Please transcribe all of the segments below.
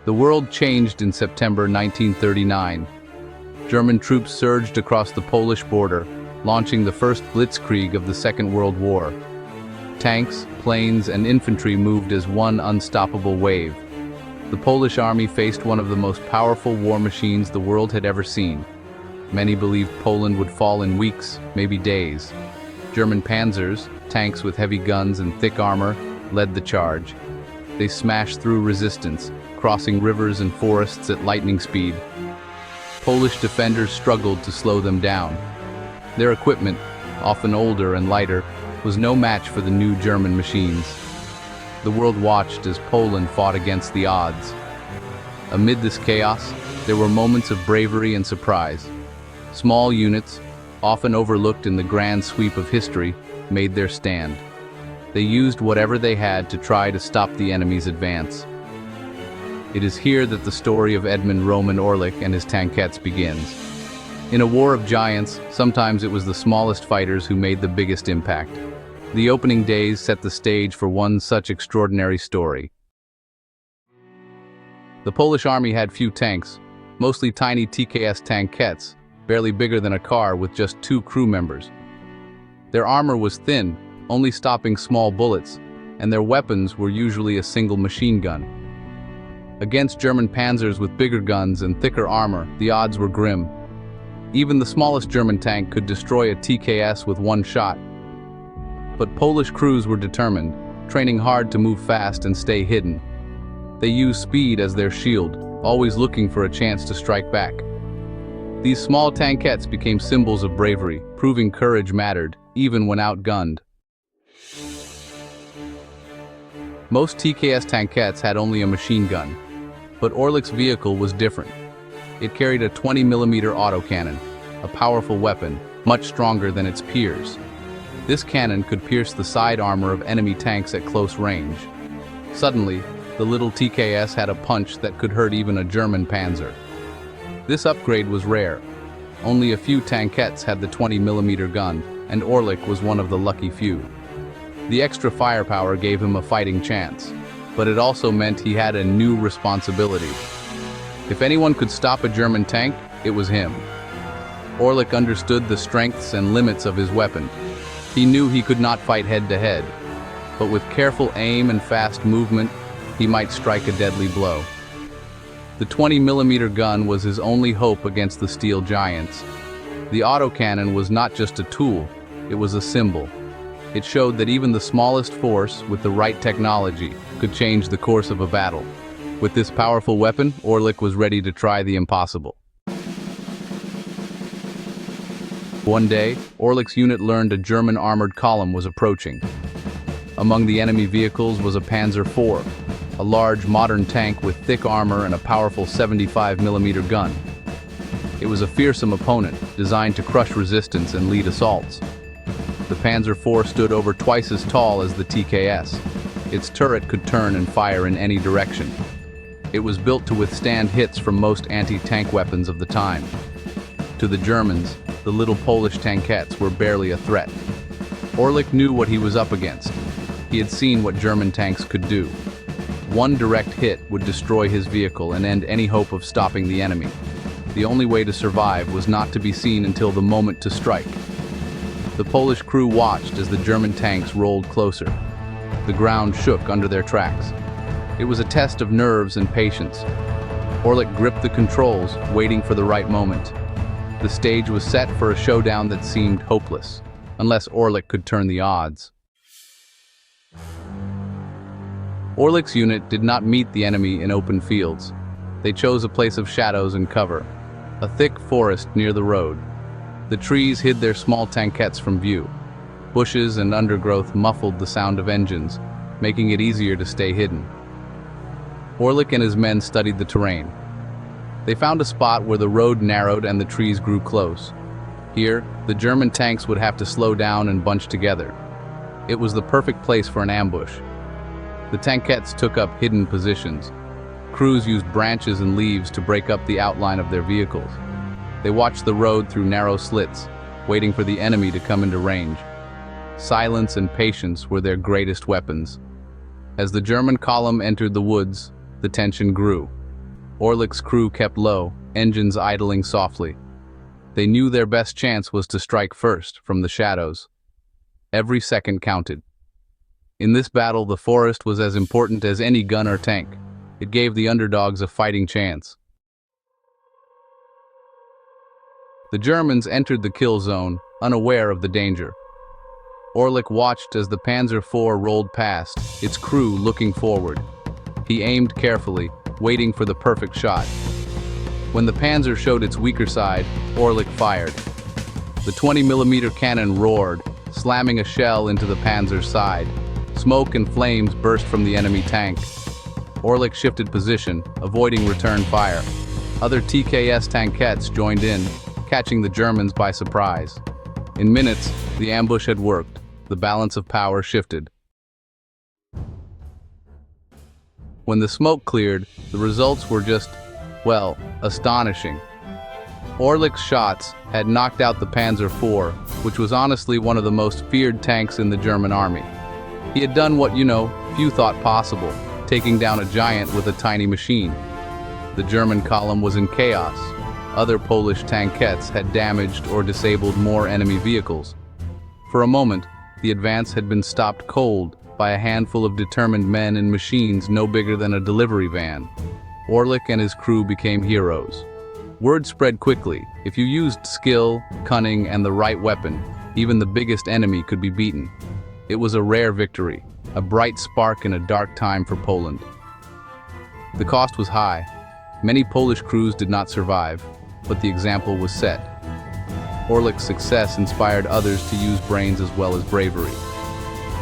The world changed in September 1939. German troops surged across the Polish border, launching the first blitzkrieg of the Second World War. Tanks, planes, and infantry moved as one unstoppable wave. The Polish army faced one of the most powerful war machines the world had ever seen. Many believed Poland would fall in weeks, maybe days. German Panzers, tanks with heavy guns and thick armor, led the charge. They smashed through resistance, crossing rivers and forests at lightning speed. Polish defenders struggled to slow them down. Their equipment, often older and lighter, was no match for the new German machines. The world watched as Poland fought against the odds. Amid this chaos, there were moments of bravery and surprise. Small units, often overlooked in the grand sweep of history, made their stand. They used whatever they had to try to stop the enemy's advance. It is here that the story of Edmund Roman Orlik and his tankettes begins. In a war of giants, sometimes it was the smallest fighters who made the biggest impact. The opening days set the stage for one such extraordinary story. The Polish army had few tanks, mostly tiny TKS tankettes, barely bigger than a car with just 2 crew members. Their armor was thin, only stopping small bullets, and their weapons were usually a single machine gun. Against German panzers with bigger guns and thicker armor, the odds were grim. Even the smallest German tank could destroy a TKS with one shot. But Polish crews were determined, training hard to move fast and stay hidden. They used speed as their shield, always looking for a chance to strike back. These small tankettes became symbols of bravery, proving courage mattered, even when outgunned. Most TKS tankettes had only a machine gun, but Orlik's vehicle was different. It carried a 20mm autocannon, a powerful weapon, much stronger than its peers. This cannon could pierce the side armor of enemy tanks at close range. Suddenly, the little TKS had a punch that could hurt even a German panzer. This upgrade was rare. Only a few tankettes had the 20mm gun, and Orlik was one of the lucky few. The extra firepower gave him a fighting chance, but it also meant he had a new responsibility. If anyone could stop a German tank, it was him. Orlik understood the strengths and limits of his weapon. He knew he could not fight head-to-head, but with careful aim and fast movement, he might strike a deadly blow. The 20mm gun was his only hope against the steel giants. The autocannon was not just a tool, it was a symbol. It showed that even the smallest force, with the right technology, could change the course of a battle. With this powerful weapon, Orlik was ready to try the impossible. One day, Orlik's unit learned a German armored column was approaching. Among the enemy vehicles was a Panzer IV, a large modern tank with thick armor and a powerful 75mm gun. It was a fearsome opponent, designed to crush resistance and lead assaults. The Panzer IV stood over twice as tall as the TKS. Its turret could turn and fire in any direction. It was built to withstand hits from most anti-tank weapons of the time. To the Germans, the little Polish tankettes were barely a threat. Orlik knew what he was up against. He had seen what German tanks could do. One direct hit would destroy his vehicle and end any hope of stopping the enemy. The only way to survive was not to be seen until the moment to strike. The Polish crew watched as the German tanks rolled closer. The ground shook under their tracks. It was a test of nerves and patience. Orlik gripped the controls, waiting for the right moment. The stage was set for a showdown that seemed hopeless, unless Orlik could turn the odds. Orlik's unit did not meet the enemy in open fields. They chose a place of shadows and cover, a thick forest near the road. The trees hid their small tankettes from view. Bushes and undergrowth muffled the sound of engines, making it easier to stay hidden. Orlik and his men studied the terrain. They found a spot where the road narrowed and the trees grew close. Here, the German tanks would have to slow down and bunch together. It was the perfect place for an ambush. The tankettes took up hidden positions. Crews used branches and leaves to break up the outline of their vehicles. They watched the road through narrow slits, waiting for the enemy to come into range. Silence and patience were their greatest weapons. As the German column entered the woods, the tension grew. Orlik's crew kept low, engines idling softly. They knew their best chance was to strike first, from the shadows. Every second counted. In this battle, the forest was as important as any gun or tank. It gave the underdogs a fighting chance. The Germans entered the kill zone, unaware of the danger. Orlik watched as the Panzer IV rolled past, its crew looking forward. He aimed carefully, waiting for the perfect shot. When the Panzer showed its weaker side, Orlik fired. The 20mm cannon roared, slamming a shell into the Panzer's side. Smoke and flames burst from the enemy tank. Orlik shifted position, avoiding return fire. Other TKS tankettes joined in, catching the Germans by surprise. In minutes, the ambush had worked. The balance of power shifted. When the smoke cleared, the results were just, well, astonishing. Orlik's shots had knocked out the Panzer IV, which was honestly one of the most feared tanks in the German army. He had done what, few thought possible, taking down a giant with a tiny machine. The German column was in chaos. Other Polish tankettes had damaged or disabled more enemy vehicles. For a moment, the advance had been stopped cold by a handful of determined men and machines no bigger than a delivery van. Orlik and his crew became heroes. Word spread quickly. If you used skill, cunning, and the right weapon, even the biggest enemy could be beaten. It was a rare victory, a bright spark in a dark time for Poland. The cost was high. Many Polish crews did not survive, but the example was set. Orlik's success inspired others to use brains as well as bravery.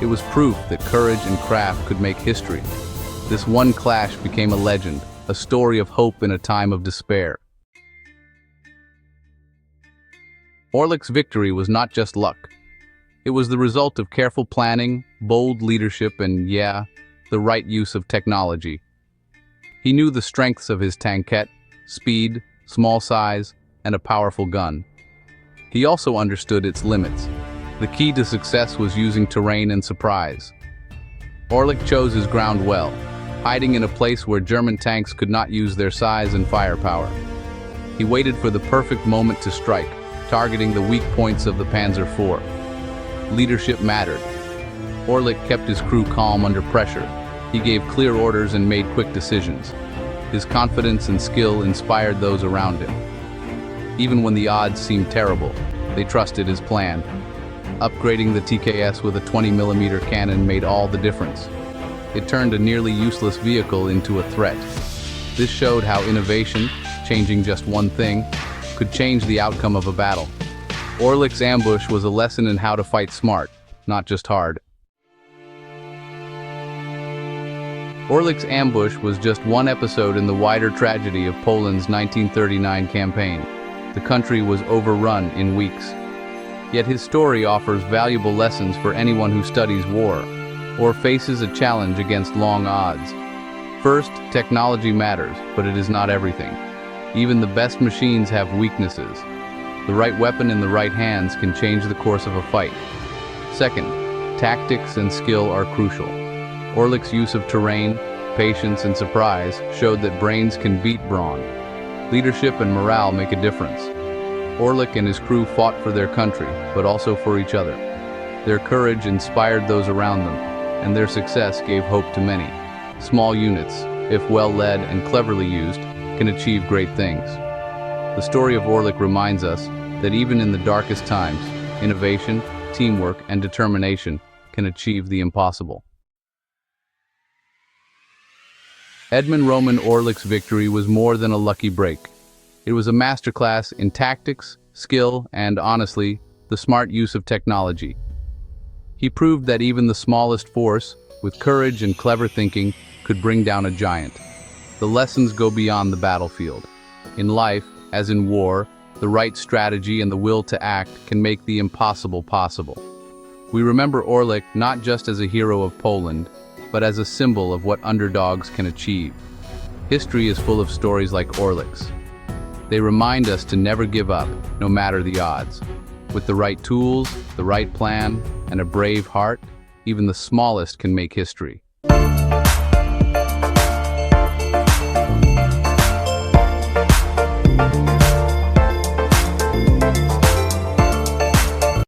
It was proof that courage and craft could make history. This one clash became a legend, a story of hope in a time of despair. Orlik's victory was not just luck. It was the result of careful planning, bold leadership, and, the right use of technology. He knew the strengths of his tankette: speed, small size, and a powerful gun. He also understood its limits. The key to success was using terrain and surprise. Orlik chose his ground well, hiding in a place where German tanks could not use their size and firepower. He waited for the perfect moment to strike, targeting the weak points of the Panzer IV. Leadership mattered. Orlik kept his crew calm under pressure. He gave clear orders and made quick decisions. His confidence and skill inspired those around him. Even when the odds seemed terrible, they trusted his plan. Upgrading the TKS with a 20mm cannon made all the difference. It turned a nearly useless vehicle into a threat. This showed how innovation, changing just one thing, could change the outcome of a battle. Orlik's ambush was a lesson in how to fight smart, not just hard. Orlik's ambush was just one episode in the wider tragedy of Poland's 1939 campaign. The country was overrun in weeks. Yet his story offers valuable lessons for anyone who studies war or faces a challenge against long odds. First, technology matters, but it is not everything. Even the best machines have weaknesses. The right weapon in the right hands can change the course of a fight. Second, tactics and skill are crucial. Orlik's use of terrain, patience, and surprise showed that brains can beat brawn. Leadership and morale make a difference. Orlik and his crew fought for their country, but also for each other. Their courage inspired those around them, and their success gave hope to many. Small units, if well led and cleverly used, can achieve great things. The story of Orlik reminds us that even in the darkest times, innovation, teamwork, and determination can achieve the impossible. Edmund Roman Orlik's victory was more than a lucky break. It was a masterclass in tactics, skill, and, honestly, the smart use of technology. He proved that even the smallest force, with courage and clever thinking, could bring down a giant. The lessons go beyond the battlefield. In life, as in war, the right strategy and the will to act can make the impossible possible. We remember Orlik not just as a hero of Poland, but as a symbol of what underdogs can achieve. History is full of stories like Orlik's. They remind us to never give up, no matter the odds. With the right tools, the right plan, and a brave heart, even the smallest can make history.